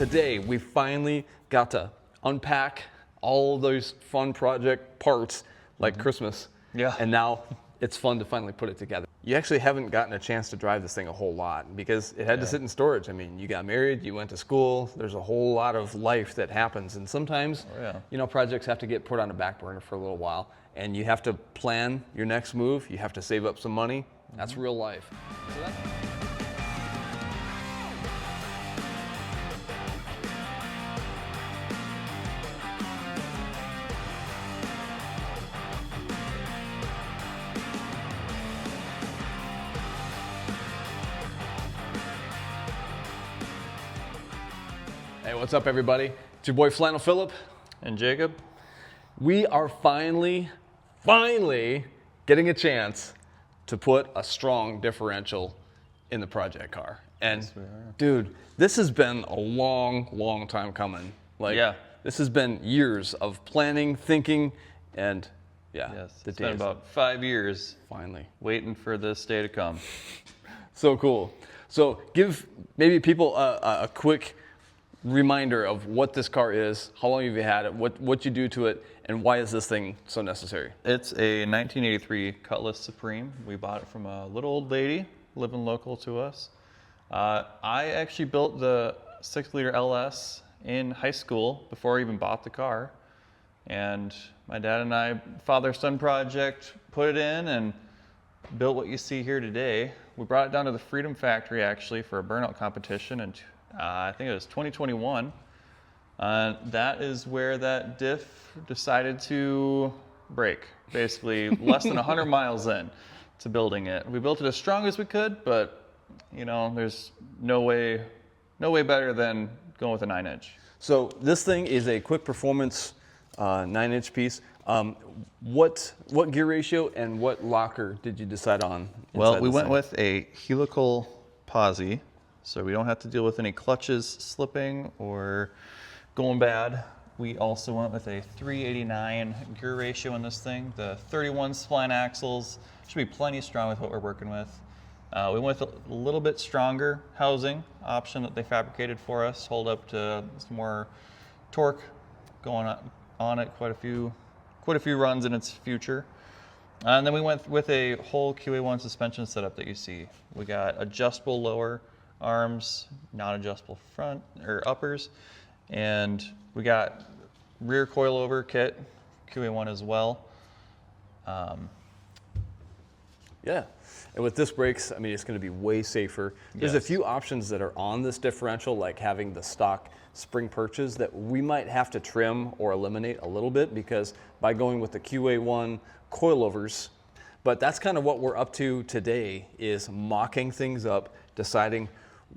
today we finally got to unpack all those fun project parts like Christmas. Yeah. And now it's fun to finally put it together. You actually haven't gotten a chance to drive this thing a whole lot because it had to sit in storage. I mean, you got married, you went to school, there's a whole lot of life that happens. And sometimes, you know, projects have to get put on a back burner for a little while and you have to plan your next move. You have to save up some money. That's real life. So hey, what's up everybody? It's your boy Flannel Phillip. And Jacob. We are finally getting a chance to put a strong differential in the project car. And Yes, we are. dude, this has been a long time coming. Like, this has been years of planning, thinking, and Yes, it's been about 5 years finally waiting for this day to come. So cool. So give maybe people a quick reminder of what this car is, how long have you had it, what you do to it, and why is this thing so necessary? It's a 1983 Cutlass Supreme. We bought it from a little old lady living local to us. I actually built the 6-liter LS in high school before I even bought the car. And my dad and I, father-son project, put it in and built what you see here today. We brought it down to the Freedom Factory actually for a burnout competition, and I think it was 2021. That is where that Diff decided to break. Basically, less than 100 miles in to building it. We built it as strong as we could, but you know, there's no way better than going with a 9-inch. So this thing is a quick performance 9-inch piece. What gear ratio and what locker did you decide on? Well, we went with a helical posi, so we don't have to deal with any clutches slipping or going bad. We also went with a 389 gear ratio in this thing. The 31 spline axles should be plenty strong with what we're working with. We went with a little bit stronger housing option that they fabricated for us, hold up to some more torque going on it, quite a few runs in its future. And then we went with a whole QA1 suspension setup that you see. We got adjustable lower arms, non-adjustable front or uppers, and we got rear coilover kit, QA1 as well. Yeah, and with disc brakes, I mean, it's going to be way safer. There's a few options that are on this differential, like having the stock spring perches that we might have to trim or eliminate a little bit because by going with the QA1 coilovers, but that's kind of what we're up to today, is mocking things up, deciding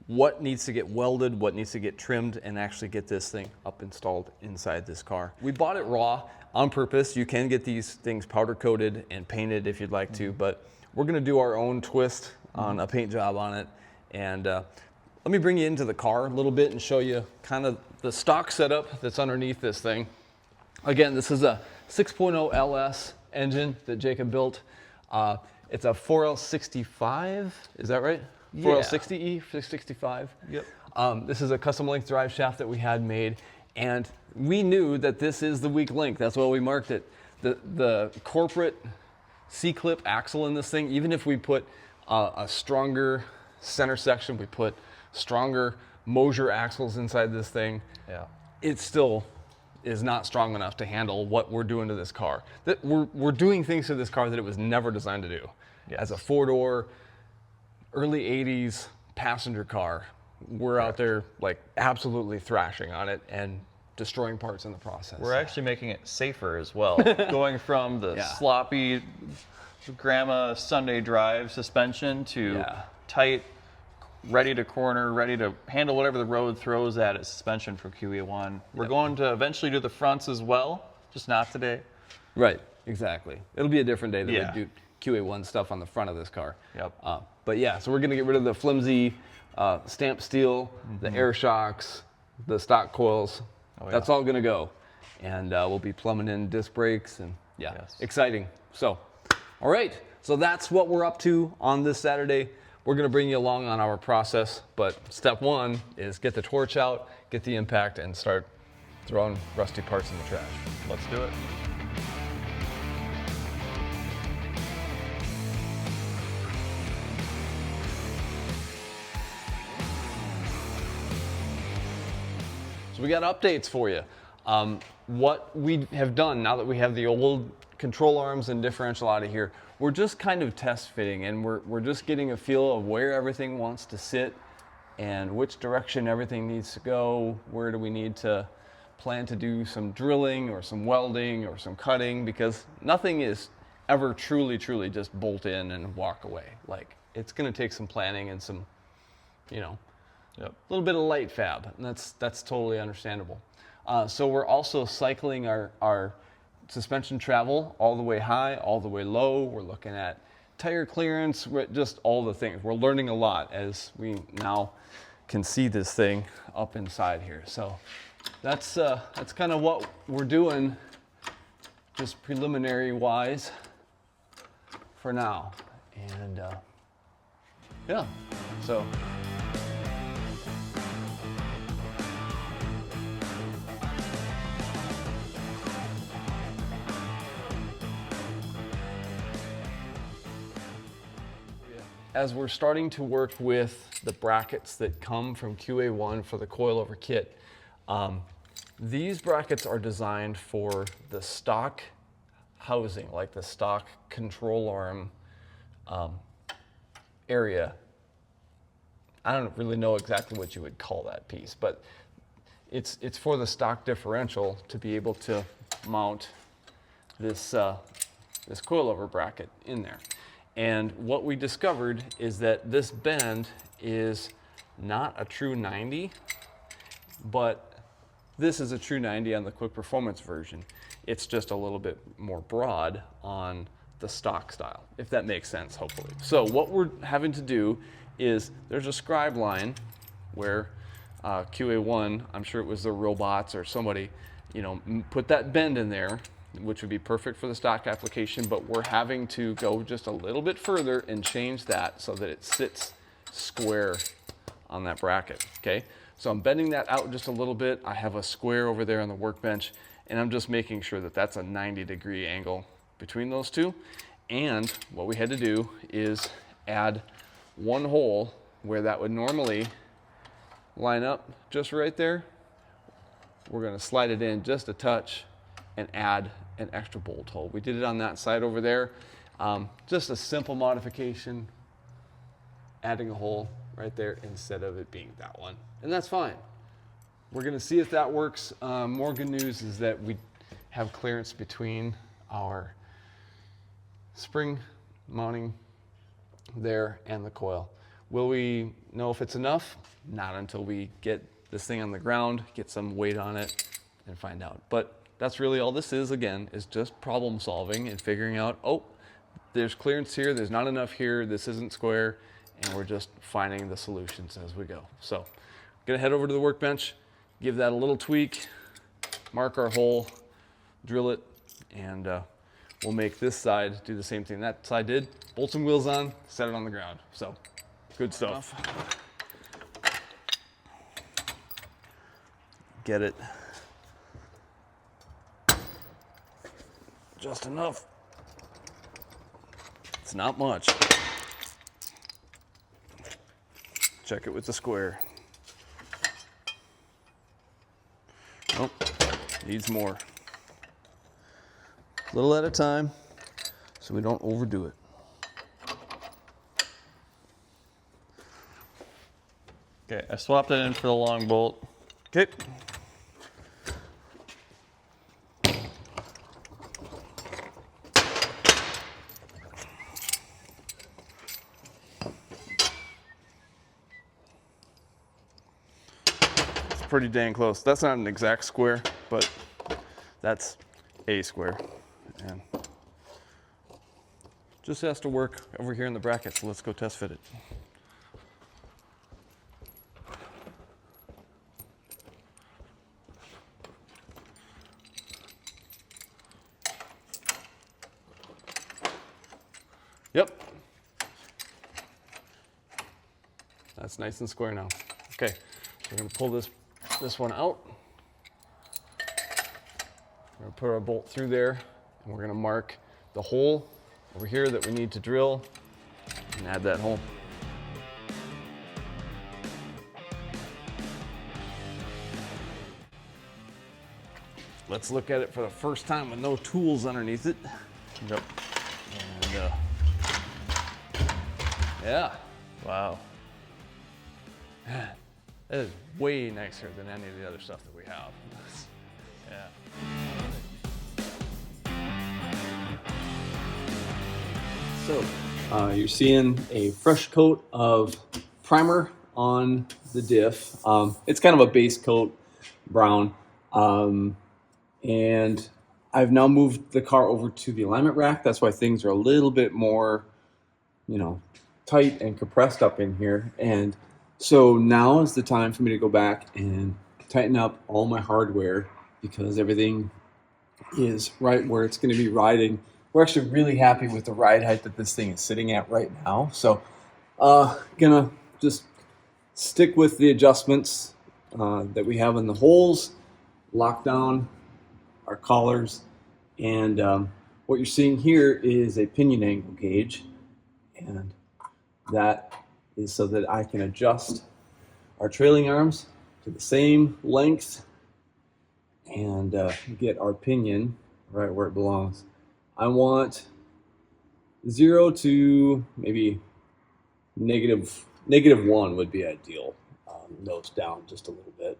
what needs to get welded, what needs to get trimmed, and actually get this thing up installed inside this car. We bought it raw on purpose. You can get these things powder coated and painted if you'd like to, but we're gonna do our own twist on a paint job on it. And let me bring you into the car a little bit and show you kind of the stock setup that's underneath this thing. Again, this is a 6.0 LS engine that Jacob built. It's a 4L65, is that right? 4L60E, 665. Yep. This is a custom length drive shaft that we had made, and we knew that this is the weak link. That's why we marked it. The corporate C-clip axle in this thing, even if we put a stronger center section, we put stronger Mosier axles inside this thing, it still is not strong enough to handle what we're doing to this car. We're doing things to this car that it was never designed to do. As a 4-door, early 80s passenger car, we're out there like absolutely thrashing on it and destroying parts in the process. We're actually making it safer as well. Going from the sloppy grandma Sunday drive suspension to tight, ready to corner, ready to handle whatever the road throws at it suspension for QE1. We're going to eventually do the fronts as well, just not today. Right, exactly. It'll be a different day that we do QA1 stuff on the front of this car. But yeah, so we're gonna get rid of the flimsy stamped steel, the air shocks, the stock coils. That's all gonna go. And we'll be plumbing in disc brakes and exciting. So, all right, so that's what we're up to on this Saturday. we're going to bring you along on our process, but step one is get the torch out, get the impact, and start throwing rusty parts in the trash. Let's do it. So we got updates for you. What we have done now that we have the old control arms and differential out of here, we're just kind of test fitting, and we're just getting a feel of where everything wants to sit and which direction everything needs to go. Where do we need to plan to do some drilling or some welding or some cutting, because nothing is ever truly just bolt in and walk away. Like, it's going to take some planning and some, you know, Yep. a little bit of light fab, and that's totally understandable. So we're also cycling our suspension travel all the way high, all the way low. We're looking at tire clearance, just all the things. We're learning a lot as we now can see this thing up inside here. So that's kind of what we're doing, just preliminary wise for now. And yeah, so. As we're starting to work with the brackets that come from QA1 for the coilover kit, these brackets are designed for the stock housing, like the stock control arm area. I don't really know exactly what you would call that piece, but it's for the stock differential to be able to mount this coilover bracket in there. And what we discovered is that this bend is not a true 90, but this is a true 90 on the quick performance version. It's just a little bit more broad on the stock style, if that makes sense, hopefully. So what we're having to do is, there's a scribe line where QA1, I'm sure it was the robots or somebody, you know, put that bend in there, which would be perfect for the stock application, but we're having to go just a little bit further and change that so that it sits square on that bracket, okay? So I'm bending that out just a little bit. I have a square over there on the workbench, and I'm just making sure that that's a 90-degree angle between those two. And what we had to do is add one hole where that would normally line up just right there. We're gonna slide it in just a touch and add an extra bolt hole. We did it on that side over there. Just a simple modification, adding a hole right there instead of it being that one. And that's fine. We're gonna see if that works. More good news is that we have clearance between our spring mounting there and the coil. Will we know if it's enough? Not until we get this thing on the ground, get some weight on it, and find out. But that's really all this is, again, is just problem solving and figuring out, oh, there's clearance here, there's not enough here, this isn't square, and we're just finding the solutions as we go. So, gonna head over to the workbench, give that a little tweak, mark our hole, drill it, and we'll make this side do the same thing that side did. Bolts and wheels on, set it on the ground. So, good stuff. Get it just enough. It's not much. Check it with the square. Nope, needs more. A little at a time so we don't overdo it. Okay, I swapped it in for the long bolt. Okay. Pretty dang close. That's not an exact square, but that's a square. And just has to work over here in the bracket, so let's go test fit it. Yep. That's nice and square now. Okay, we're gonna pull this one out. We're gonna put our bolt through there, and we're gonna mark the hole over here that we need to drill and add that hole. Let's look at it for the first time with no tools underneath it. Yep. And yeah, Wow. that is way nicer than any of the other stuff that we have. Yeah. So you're seeing a fresh coat of primer on the diff. It's kind of a base coat, brown. And I've now moved the car over to the alignment rack. That's why things are a little bit more, tight and compressed up in here. And so now is the time for me to go back and tighten up all my hardware because everything is right where it's going to be riding. We're actually really happy with the ride height that this thing is sitting at right now. So gonna just stick with the adjustments that we have in the holes, lock down our collars, and what you're seeing here is a pinion angle gauge, and that is so that I can adjust our trailing arms to the same length and get our pinion right where it belongs. I want 0 to maybe -1 would be ideal. Nose down just a little bit.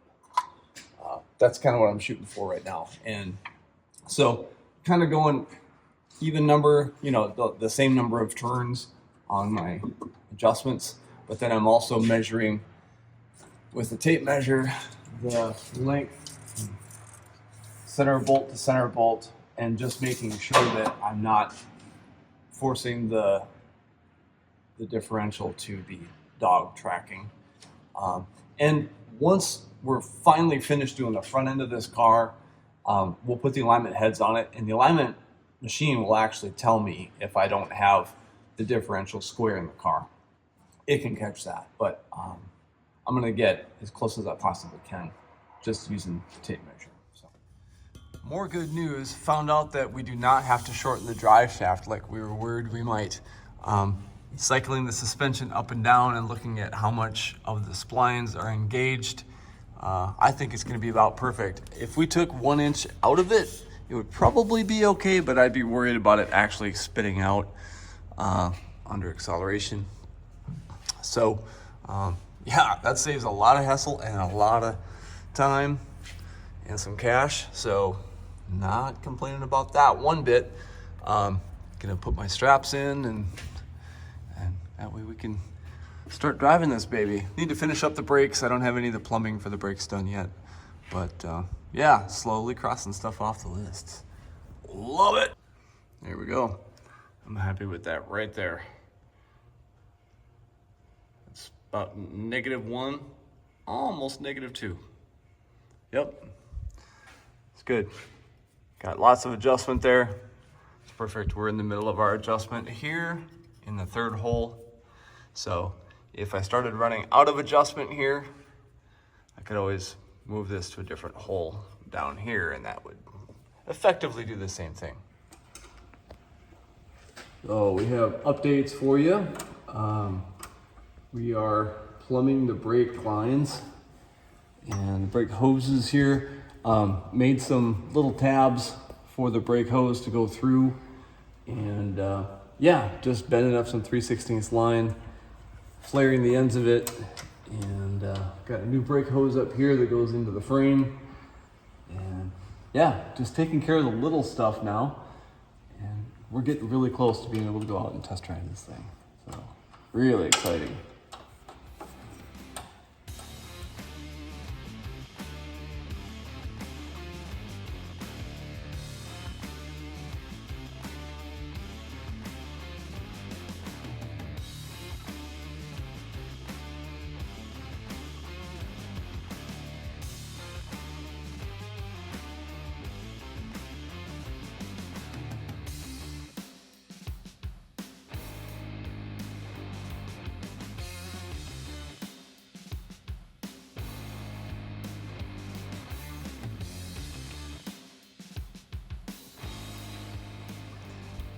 That's kind of what I'm shooting for right now. And so kind of going even number, the same number of turns on my adjustments, but then I'm also measuring with the tape measure the length, center bolt to center bolt, and just making sure that I'm not forcing the differential to be dog tracking. And once we're finally finished doing the front end of this car, we'll put the alignment heads on it, and the alignment machine will actually tell me if I don't have the differential square in the car. It can catch that, but I'm gonna get as close as I possibly can just using the tape measure. So. More good news, found out that we do not have to shorten the drive shaft like we were worried we might. Cycling the suspension up and down and looking at how much of the splines are engaged, I think it's gonna be about perfect. If we took 1 inch out of it, it would probably be okay, but I'd be worried about it actually spitting out under acceleration. So yeah, that saves a lot of hassle and a lot of time and some cash. So not complaining about that one bit. Gonna put my straps in and that way we can start driving this baby. Need to finish up the brakes. I don't have any of the plumbing for the brakes done yet. But yeah, slowly crossing stuff off the list. Love it. There we go. I'm happy with that right there. It's about -1, almost -2. Yep, it's good. Got lots of adjustment there. It's perfect. We're in the middle of our adjustment here in the 3rd hole. So if I started running out of adjustment here, I could always move this to a different hole down here, and that would effectively do the same thing. So we have updates for you. We are plumbing the brake lines and the brake hoses here. Made some little tabs for the brake hose to go through, and yeah, just bending up some 3/16 line, flaring the ends of it, and got a new brake hose up here that goes into the frame. And yeah, just taking care of the little stuff now, and we're getting really close to being able to go out and test drive this thing. So really exciting.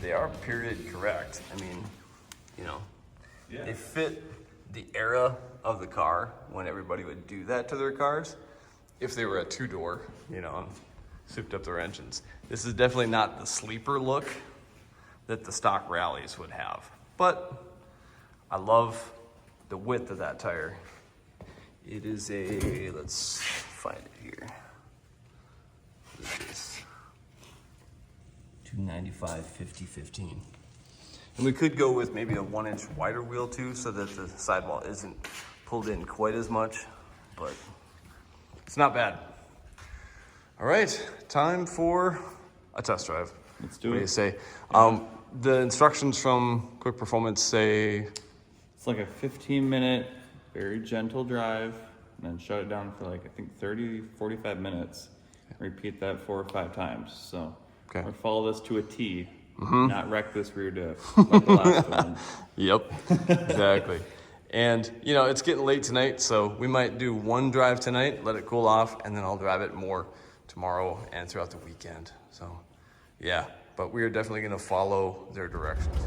they are period correct. I mean, you know, they fit the era of the car when everybody would do that to their cars. If they were a two-door, you know, and souped up their engines. This is definitely not the sleeper look that the stock rallies would have. But I love the width of that tire. It is a, let's find it here. What is this? 295 50/15. And we could go with maybe a 1 inch wider wheel too, so that the sidewall isn't pulled in quite as much, but it's not bad. All right, time for a test drive. Let's do it. What do you say? The instructions from Quick Performance say... It's like a 15-minute, very gentle drive, and then shut it down for like, I think 30, 45 minutes. Repeat that 4 or 5 times. So okay. Or follow this to a T, not wreck this rear diff like the last one. Yep, exactly. And, you know, it's getting late tonight, so we might do one drive tonight, let it cool off, and then I'll drive it more tomorrow and throughout the weekend. So, yeah, but we are definitely going to follow their directions.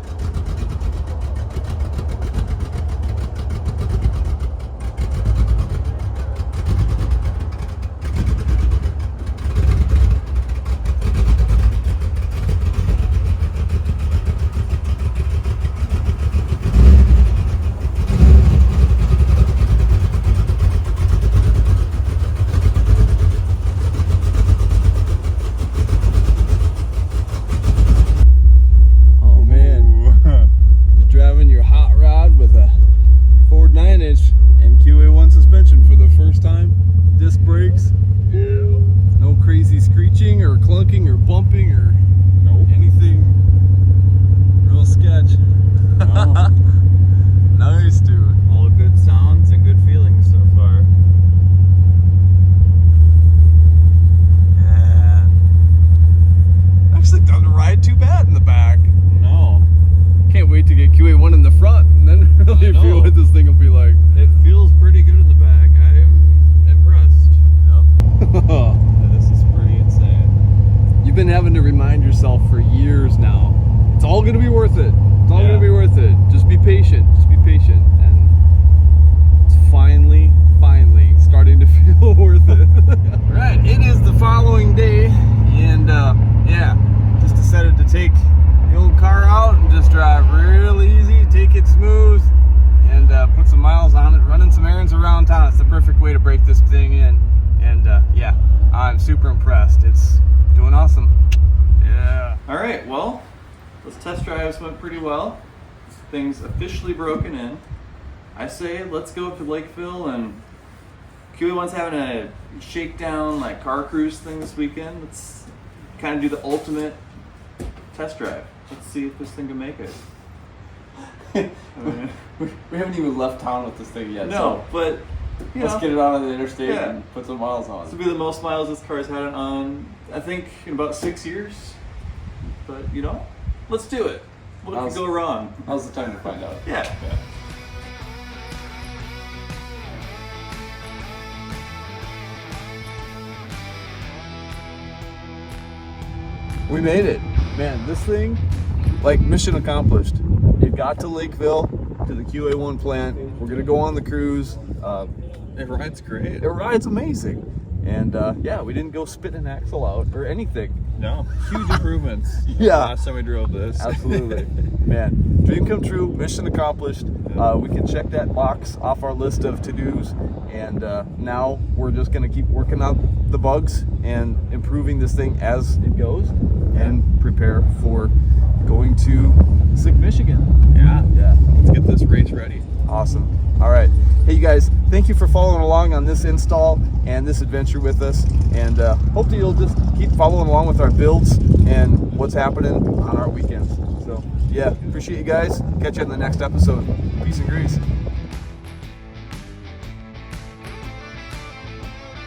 Nice, dude. All good sounds and good feelings so far. And actually doesn't ride too bad in the back. No. Can't wait to get QA1 in the front and then really feel what this thing will be like. It feels pretty good in the back. I am impressed. Yep. This is pretty insane. You've been having to remind yourself for years now. It's all going to be worth it. It's all going to be worth it. Just be patient. Just be patient. And it's finally starting to feel worth it. Right. It is the following day. And yeah, just decided to take the old car out and just drive real easy, take it smooth, and put some miles on it, running some errands around town. It's the perfect way to break this thing in. And yeah, I'm super impressed. It's doing awesome. Yeah. All right, well, those test drives went pretty well. This thing's officially broken in. I say let's go up to Lakeville, and QA1's having a shakedown, like car cruise thing this weekend. Let's kind of do the ultimate test drive. Let's see if this thing can make it. We haven't even left town with this thing yet. No, but let's get it out on the interstate and put some miles on. This will be the most miles this car's had on, I think, in about 6 years. But, you know, let's do it. What could go wrong? Now's the time to find out. Yeah. We made it. Man, this thing, like, mission accomplished. It got to Lakeville, to the QA1 plant. We're going to go on the cruise. It rides great. It rides amazing. And yeah, we didn't go spitting an axle out or anything. No, huge improvements. Yeah. Last time we drove this. Absolutely. Man, dream come true, mission accomplished. We can check that box off our list of to-dos. And now we're just going to keep working out the bugs and improving this thing as it goes and prepare for going to Sick, Michigan. Yeah. Let's get this race ready. Awesome. All right. Hey, you guys, thank you for following along on this install and this adventure with us. And hopefully you'll just keep following along with our builds and what's happening on our weekends. So, yeah, appreciate you guys. Catch you in the next episode. Peace and grease.